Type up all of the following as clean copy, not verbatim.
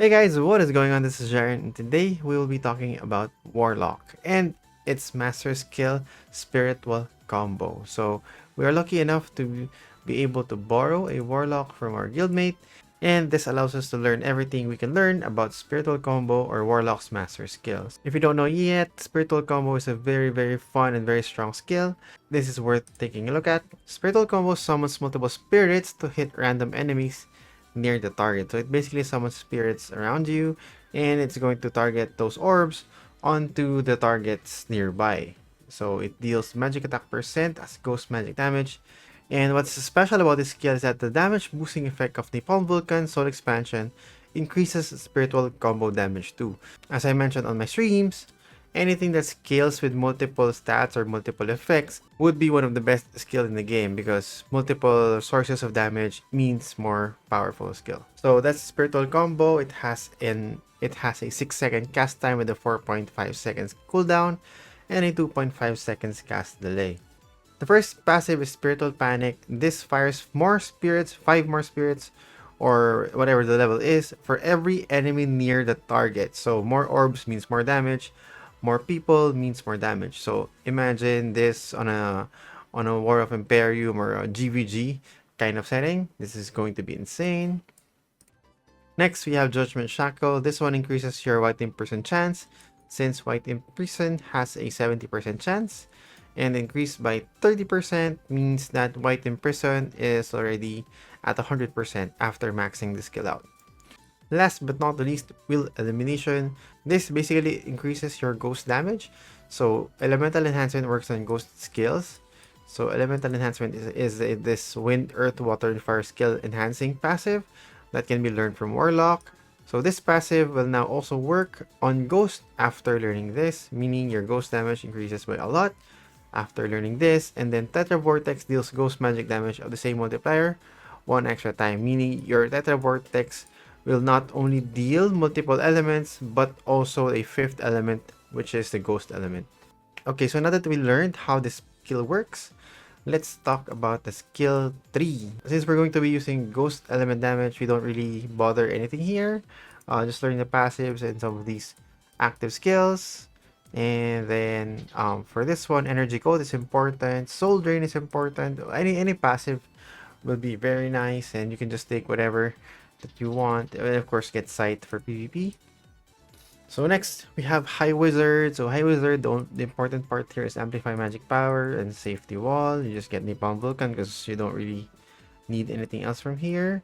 Hey guys, what is going on? This is Jaren, and today we will be talking about Warlock and its master skill Spiritual Combo. So we are lucky enough to be able to borrow a Warlock from our guildmate, and this allows us to learn everything we can learn about Spiritual Combo or Warlock's master skills. If you don't know yet, Spiritual Combo is a very fun and very strong skill. This is worth taking a look at. Spiritual Combo summons multiple spirits to hit random enemies near the target. So it basically summons spirits around you, and it's going to target those orbs onto the targets nearby. So it deals magic attack percent as ghost magic damage. And what's special about this skill is that the damage boosting effect of Napalm Vulcan Soul Expansion increases spiritual combo damage too. As I mentioned on my streams, anything that scales with multiple stats or multiple effects would be one of the best skill in the game because multiple sources of damage means more powerful skill. So that's Spiritual Combo. It has a 6-second cast time with a 4.5 seconds cooldown and a 2.5 seconds cast delay. The first passive is Spiritual Panic. This fires more spirits, 5 more spirits, or whatever the level is, for every enemy near the target. So more orbs means more damage, more people means more damage. So imagine this on a War of Imperium or a GVG kind of setting. This is going to be insane. Next, we have Judgment Shackle. This one increases your White Imprison chance, since White Imprison has a 70% chance, and increased by 30% means that White Imprison is already at 100% after maxing the skill out. Last but not the least, Will Elimination. This basically increases your ghost damage. So Elemental Enhancement works on ghost skills. So Elemental Enhancement is this Wind, Earth, Water, and Fire skill enhancing passive that can be learned from Warlock. So this passive will now also work on Ghost after learning this, meaning your ghost damage increases by a lot after learning this. And then Tetra Vortex deals ghost magic damage of the same multiplier one extra time, meaning your Tetra Vortex will not only deal multiple elements, but also a fifth element, which is the ghost element. Okay, so now that we learned how this skill works, let's talk about the skill 3. Since we're going to be using ghost element damage, we don't really bother anything here. Just learn the passives and some of these active skills. And then for this one, energy code is important, soul drain is important. Any passive will be very nice, and you can just take whatever that you want, and of course get sight for PvP. So next we have High Wizard. So High Wizard, the important part here is amplify magic power and safety wall. You just get Napalm Vulcan because you don't really need anything else from here.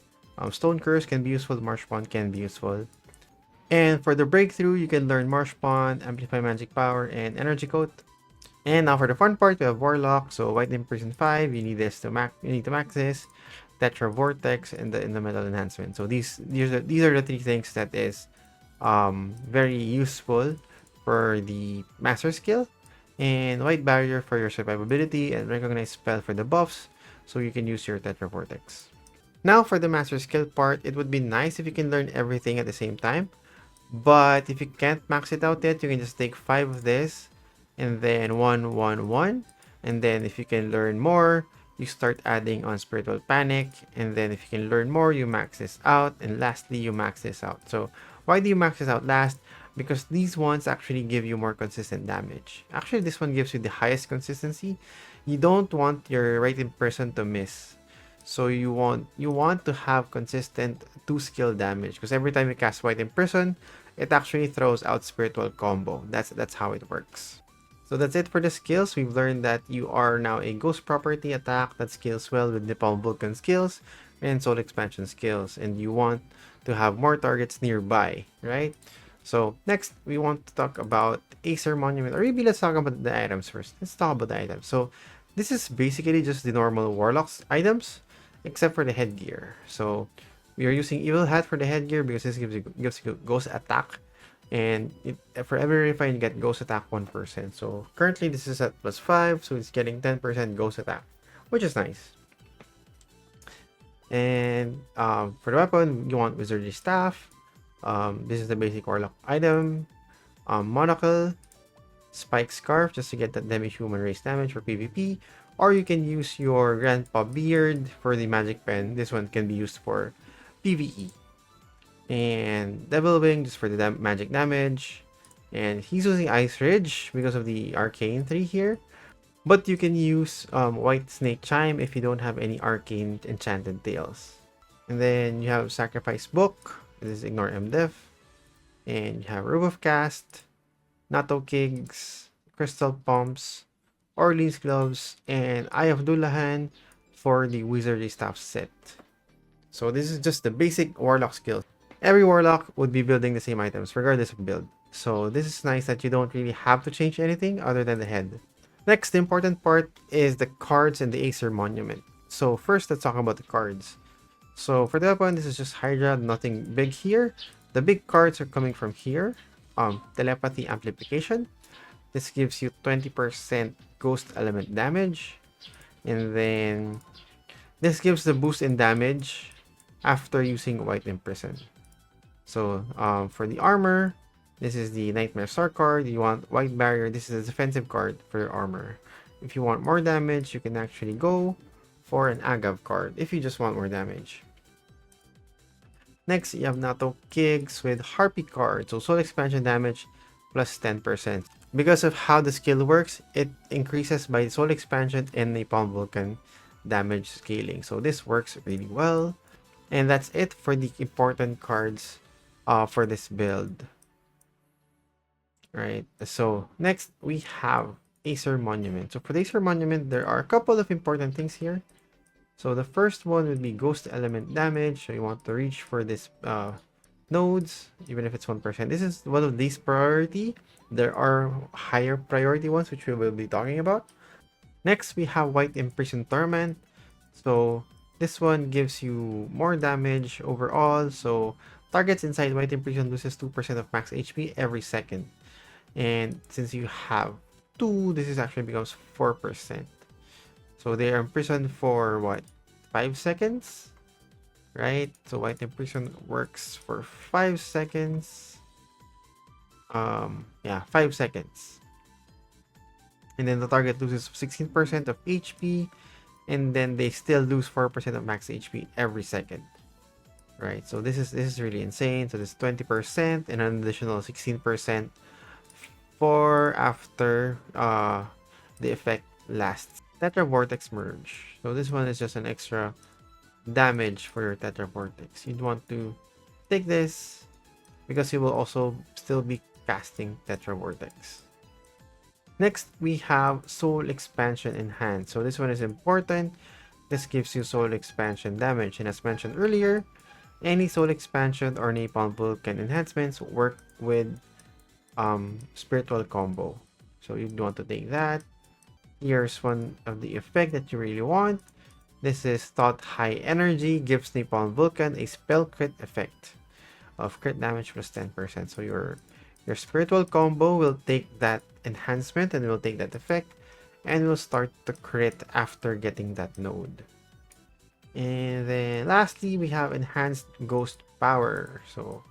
Stone Curse can be useful, Marsh Pond can be useful. And for the breakthrough, you can learn Marsh Pond, amplify magic power, and energy coat. And now for the fun part, we have Warlock. So White Imprison 5, you need this to max this. Tetra Vortex and the Metal Enhancement. So these are the 3 things that is very useful for the master skill. And White Barrier for your survivability, and Recognize Spell for the buffs, so you can use your Tetra Vortex. Now for the master skill part, it would be nice if you can learn everything at the same time. But if you can't max it out yet, you can just take 5 of this, and then 1, 1, 1. And then if you can learn more, you start adding on Spiritual Panic, and then if you can learn more, you max this out, and lastly, you max this out. So why do you max this out last? Because these ones actually give you more consistent damage. Actually, this one gives you the highest consistency. You don't want your Right Imprison to miss. So you want to have consistent 2 skill damage, because every time you cast White Imprison, it actually throws out Spiritual Combo. That's how it works. So that's it for the skills. We've learned that you are now a ghost property attack that scales well with Napalm Vulcan skills and soul expansion skills, and you want to have more targets nearby, right? So next, we want to talk about Acer Monument, or maybe let's talk about the items first. Let's talk about the items. So this is basically just the normal Warlock's items, except for the headgear. So we are using Evil Hat for the headgear because this gives you ghost attack. And for every refine, you get ghost attack 1%. So currently this is at +5, so it's getting 10% ghost attack, which is nice. And for the weapon, you want Wizardry Staff. This is the basic Warlock item. Monocle, Spike Scarf, just to get that demi-human race damage for PvP. Or you can use your Grandpa Beard for the Magic Pen. This one can be used for PvE. And Devil Wing just for the magic damage. And he's using Ice Ridge because of the Arcane 3 here. But you can use White Snake Chime if you don't have any Arcane Enchanted Tails. And then you have Sacrifice Book. This is Ignore MDef. And you have Robe of Cast, Nato Kigs, Crystal Pumps, Orleans Gloves, and Eye of Dullahan for the Wizardry Staff set. So this is just the basic Warlock skills. Every Warlock would be building the same items regardless of build. So this is nice that you don't really have to change anything other than the head. Next, the important part is the cards and the Acer Monument. So first, let's talk about the cards. So for the weapon, this is just Hydra, nothing big here. The big cards are coming from here. Telepathy Amplification. This gives you 20% Ghost Element damage. And then this gives the boost in damage after using White Imprison. So for the armor, this is the Nightmare Star card. You want White Barrier. This is a defensive card for your armor. If you want more damage, you can actually go for an Agav card if you just want more damage. Next, you have Nato Kigs with Harpy card. So soul expansion damage plus 10%. Because of how the skill works, it increases by soul expansion and Napalm Vulcan damage scaling. So this works really well. And that's it for the important cards for this build. Right, so next we have Acer Monument. So for the Acer Monument, there are a couple of important things here. So the first one would be Ghost Element damage. So you want to reach for this nodes, even if it's 1%. This is one of these priority. There are higher priority ones, which we will be talking about. Next, we have White Imprison Torment. So this one gives you more damage overall. So targets inside White Imprison loses 2% of max HP every second. And since you have 2, this is actually becomes 4%. So they are imprisoned for what? 5 seconds? Right? So White Imprison works for 5 seconds. Yeah, 5 seconds. And then the target loses 16% of HP. And then they still lose 4% of max HP every second. Right? So this is really insane. So this 20% and an additional 16% for after the effect lasts. Tetra Vortex Merge. So this one is just an extra damage for your Tetra Vortex. You'd want to take this because you will also still be casting Tetra Vortex. Next, we have Soul Expansion Enhanced. So this one is important. This gives you Soul Expansion damage. And as mentioned earlier, any Soul Expansion or Napalm Vulcan enhancements work with Spiritual Combo. So you'd want to take that. Here's one of the effect that you really want. This is Thought High Energy. Gives Napalm Vulcan a spell crit effect of crit damage plus 10%. So your Spiritual Combo will take that enhancement and will take that effect and will start to crit after getting that node. And then lastly, we have Enhanced Ghost Power. So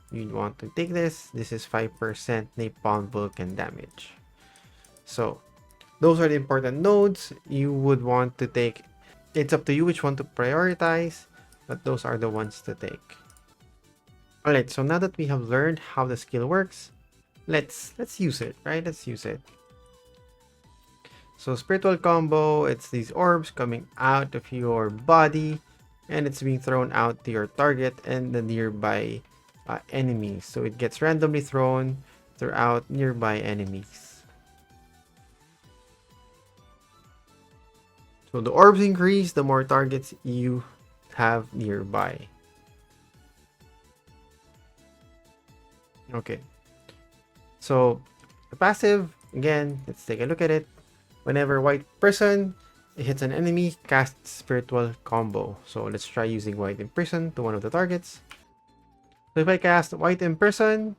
you want to take this. This is 5% Napalm Vulcan damage. So those are the important nodes you would want to take. It's up to you which one to prioritize, but those are the ones to take. Alright, so now that we have learned how the skill works, let's use it, right? Let's use it. So Spiritual Combo, it's these orbs coming out of your body and it's being thrown out to your target and the nearby enemies. So it gets randomly thrown throughout nearby enemies. So the orbs increase the more targets you have nearby. Okay. So the passive, again, let's take a look at it. Whenever White Imprison hits an enemy, cast Spiritual Combo. So let's try using White Imprison to one of the targets. So if I cast White Imprison,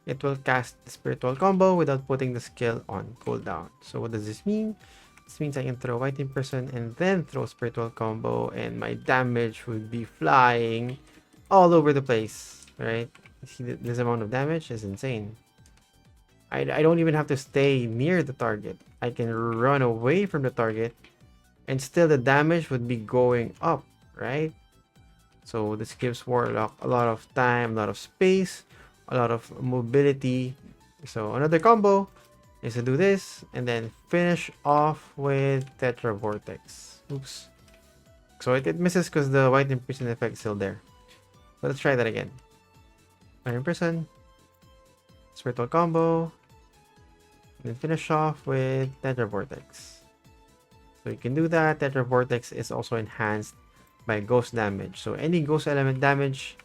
it will cast the Spiritual Combo without putting the skill on cooldown. So what does this mean? This means I can throw White Imprison and then throw Spiritual Combo and my damage would be flying all over the place, right? See, this amount of damage is insane. I don't even have to stay near the target. I can run away from the target and still the damage would be going up, right? So this gives Warlock a lot of time, a lot of space, a lot of mobility. So another combo is to do this and then finish off with Tetra Vortex. Oops. So it misses because the White Imprison effect is still there. So let's try that again. White Imprison, Spiritual Combo, and then finish off with Tetra Vortex. So you can do that. Tetra Vortex is also enhanced by ghost damage. So any ghost element damage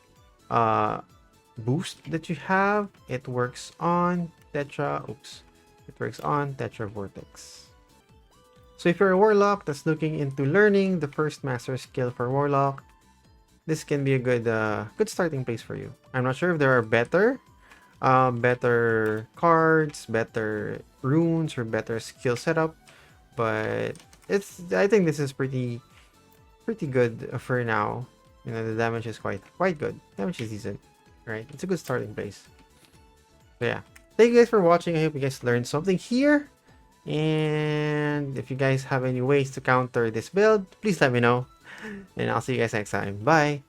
boost that you have, it works on Tetra. Oops. It works on Tetra Vortex. So if you're a Warlock that's looking into learning the first master skill for Warlock, this can be a good starting place for you. I'm not sure if there are better cards, better runes, or better skill setup, but I think this is pretty good for now. You know, the damage is quite good. Damage is decent, right? It's a good starting place. So yeah, thank you guys for watching. I hope you guys learned something here. And if you guys have any ways to counter this build, please let me know. And I'll see you guys next time. Bye.